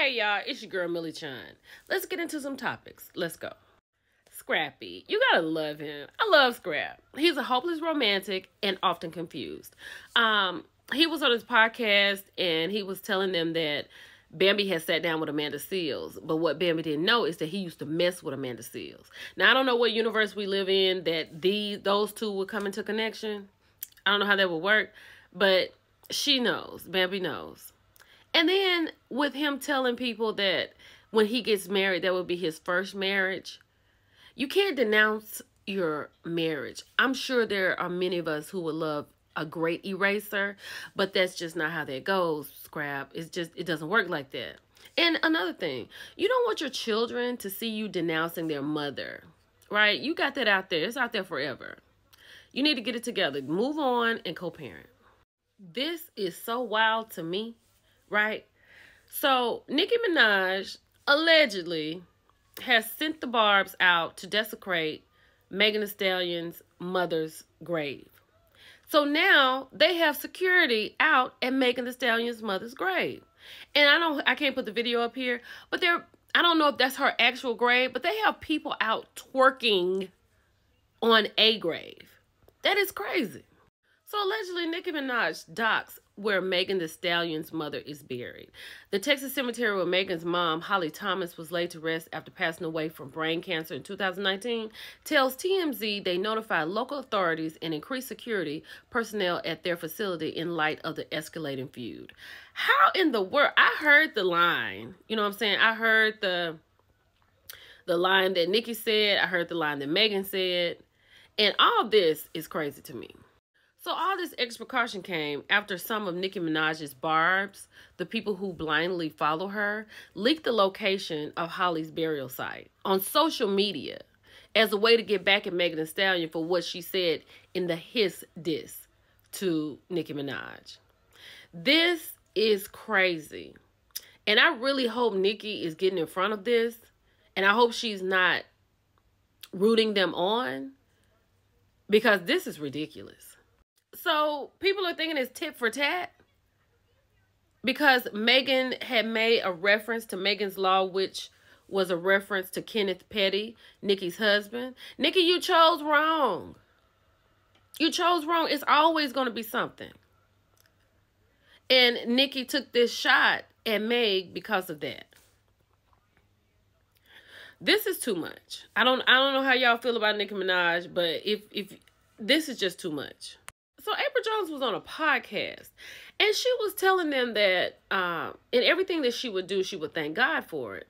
Hey y'all, it's your girl Millie Chun. Let's get into some topics. Let's go. Scrappy. You gotta love him. I love Scrap. He's a hopeless romantic and often confused. He was on his podcast and he was telling them that Bambi had sat down with Amanda Seales. But what Bambi didn't know is that he used to mess with Amanda Seales. Now, I don't know what universe we live in that those two would come into connection. I don't know how that would work. But she knows. Bambi knows. And then with him telling people that when he gets married, that would be his first marriage. You can't denounce your marriage. I'm sure there are many of us who would love a great eraser, but that's just not how that goes, Scrap. It doesn't work like that. And another thing, you don't want your children to see you denouncing their mother, right? You got that out there. It's out there forever. You need to get it together. Move on and co-parent. This is so wild to me. Right? So, Nicki Minaj allegedly has sent the Barbs out to desecrate Megan Thee Stallion's mother's grave. So now they have security out at Megan Thee Stallion's mother's grave. And I can't put the video up here, but I don't know if that's her actual grave, but they have people out twerking on a grave. That is crazy. So allegedly, Nicki Minaj docks where Megan Thee Stallion's mother is buried. The Texas cemetery where Megan's mom, Holly Thomas, was laid to rest after passing away from brain cancer in 2019 tells TMZ they notified local authorities and increased security personnel at their facility in light of the escalating feud. How in the world? I heard the line. You know what I'm saying? I heard the line that Nicki said. I heard the line that Megan said. And all this is crazy to me. So all this extra precaution came after some of Nicki Minaj's Barbs, the people who blindly follow her, leaked the location of Holly's burial site on social media as a way to get back at Megan Thee Stallion for what she said in the Hiss diss to Nicki Minaj. This is crazy. And I really hope Nicki is getting in front of this. And I hope she's not rooting them on, because this is ridiculous. So people are thinking it's tit for tat because Megan had made a reference to Megan's Law, which was a reference to Kenneth Petty, Nicki's husband. Nicki, you chose wrong. You chose wrong. It's always going to be something. And Nicki took this shot at Meg because of that. This is too much. I don't know how y'all feel about Nicki Minaj, but if this is just too much. So Apryl Jones was on a podcast, and she was telling them that in everything that she would do, she would thank God for it.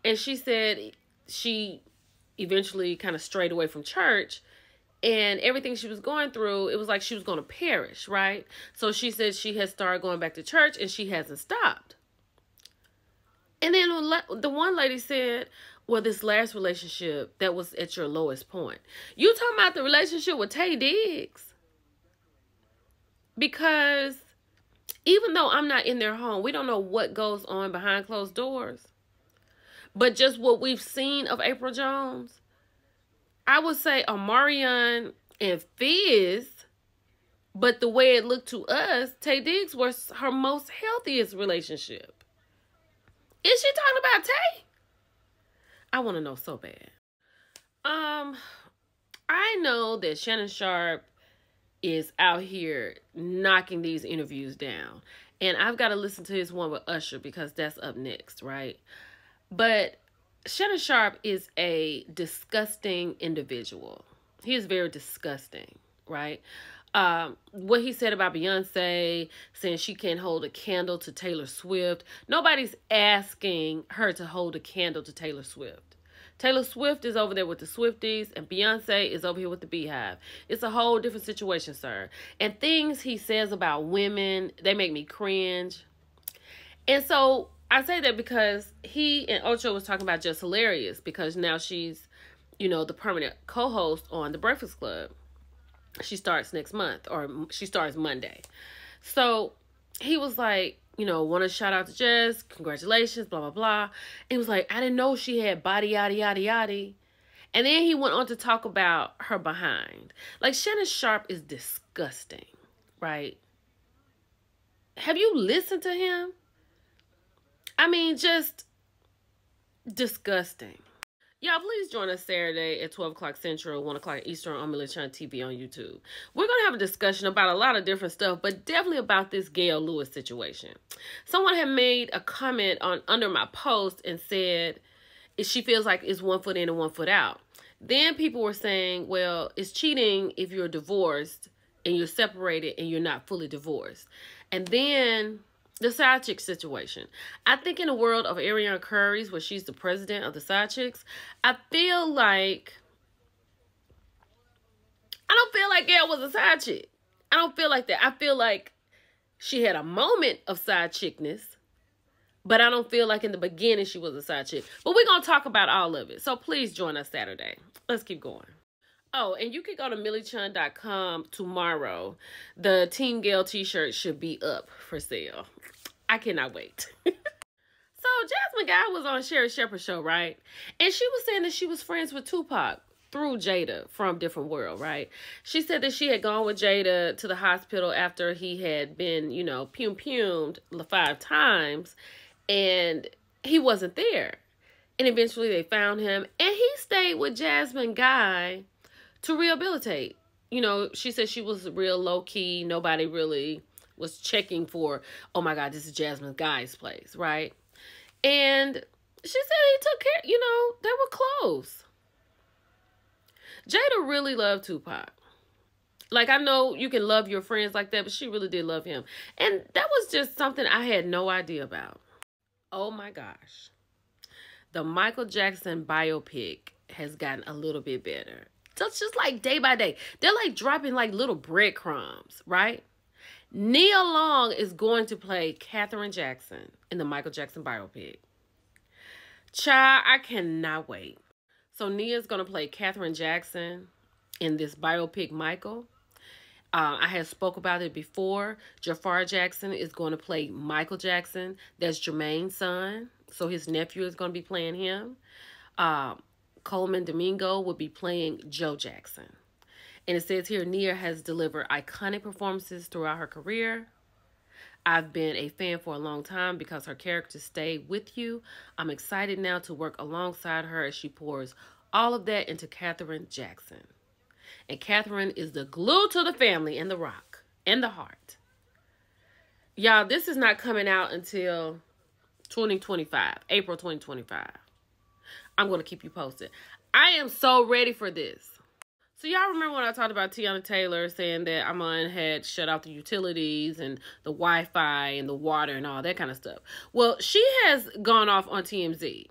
And she said she eventually kind of strayed away from church, and everything she was going through, it was like she was going to perish, right? So she said she had started going back to church, and she hasn't stopped. And then the one lady said, well, this last relationship, that was at your lowest point. You talking about the relationship with Taye Diggs? Because even though I'm not in their home, we don't know what goes on behind closed doors. But just what we've seen of Apryl Jones, I would say Omarion and Fizz, but the way it looked to us, Taye Diggs was her most healthiest relationship. Is she talking about Taye? I want to know so bad. I know that Shannon Sharpe is out here knocking these interviews down. And I've got to listen to his one with Usher because that's up next, right? But Shannon Sharpe is a disgusting individual. He is very disgusting, right? What he said about Beyonce, saying she can't hold a candle to Taylor Swift. Nobody's asking her to hold a candle to Taylor Swift. Taylor Swift is over there with the Swifties, and Beyonce is over here with the Beehive. It's a whole different situation, sir. And things he says about women, they make me cringe. And so I say that because he and Ocho was talking about Just Hilarious, because now she's, you know, the permanent co-host on The Breakfast Club. She starts next month, or she starts Monday. So he was like, you know, want to shout out to Jess, congratulations, blah, blah, blah. And he was like, I didn't know she had body, yada, yada, yada. And then he went on to talk about her behind. Like, Shannon Sharpe is disgusting, right? Have you listened to him? I mean, just disgusting. Y'all, please join us Saturday at 12 o'clock Central, 1 o'clock Eastern on Millie Chun TV on YouTube. We're going to have a discussion about a lot of different stuff, but definitely about this Gail Lewis situation. Someone had made a comment under my post and said she feels like it's 1 foot in and 1 foot out. Then people were saying, well, it's cheating if you're divorced and you're separated and you're not fully divorced. And then the side chick situation. I think in the world of Ariana Curry's, where she's the president of the side chicks, I don't feel like Gail was a side chick. I don't feel like that. I feel like she had a moment of side chickness, but I don't feel like in the beginning she was a side chick. But we're going to talk about all of it. So please join us Saturday. Let's keep going. Oh, and you can go to MillieChun.com tomorrow. The Team Gail t-shirt should be up for sale. I cannot wait. So Jasmine Guy was on Sherri Shepherd's show, right? And she was saying that she was friends with Tupac through Jada from Different World, right? She said that she had gone with Jada to the hospital after he had been, you know, pumed 5 times, and he wasn't there. And eventually they found him, and he stayed with Jasmine Guy to rehabilitate. You know, she said she was real low-key. Nobody really was checking for, oh my God, this is Jasmine Guy's place, right? And she said he took care, you know, they were close. Jada really loved Tupac. Like, I know you can love your friends like that, but she really did love him. And that was just something I had no idea about. Oh my gosh. The Michael Jackson biopic has gotten a little bit better. So it's just like day by day. They're like dropping like little breadcrumbs, right? Nia Long is going to play Katherine Jackson in the Michael Jackson biopic. Child, I cannot wait. So Nia's going to play Katherine Jackson in this biopic, Michael. I had spoke about it before. Jafar Jackson is going to play Michael Jackson. That's Jermaine's son. So his nephew is going to be playing him. Coleman Domingo will be playing Joe Jackson. And it says here, Nia has delivered iconic performances throughout her career. I've been a fan for a long time because her characters stay with you. I'm excited now to work alongside her as she pours all of that into Katherine Jackson. And Katherine is the glue to the family and the rock and the heart. Y'all, this is not coming out until 2025, April 2025. I'm going to keep you posted. I am so ready for this. So y'all remember when I talked about Teyana Taylor saying that Amon had shut off the utilities and the Wi-Fi and the water and all that kind of stuff? Well, she has gone off on TMZ.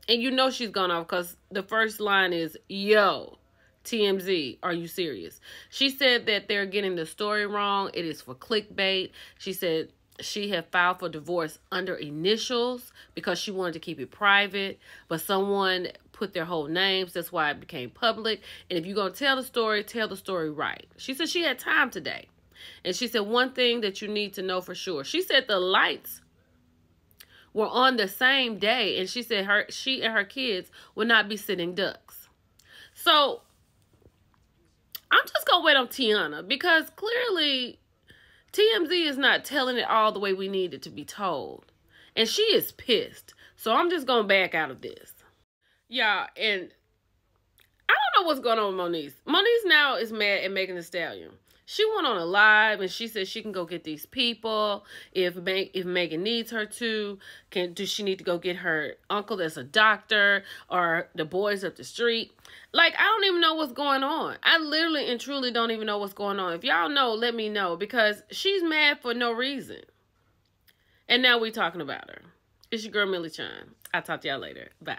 And you know she's gone off because the first line is, yo, TMZ, are you serious? She said that they're getting the story wrong. It is for clickbait. She said she had filed for divorce under initials because she wanted to keep it private. But someone put their whole names. That's why it became public. And if you're going to tell the story right. She said she had time today. And she said one thing that you need to know for sure. She said the lights were on the same day. And she said she and her kids would not be sitting ducks. So I'm just going to wait on Teyana because clearly TMZ is not telling it all the way we need it to be told. And she is pissed. So I'm just going to back out of this. Yeah, and I don't know what's going on with Moniece. Moniece now is mad at Megan Thee Stallion. She went on a live and she said she can go get these people if Megan needs her to. Does she need to go get her uncle that's a doctor or the boys up the street? Like, I don't even know what's going on. I literally and truly don't even know what's going on. If y'all know, let me know because she's mad for no reason. And now we talking about her. It's your girl, Millie Chun. I'll talk to y'all later. Bye.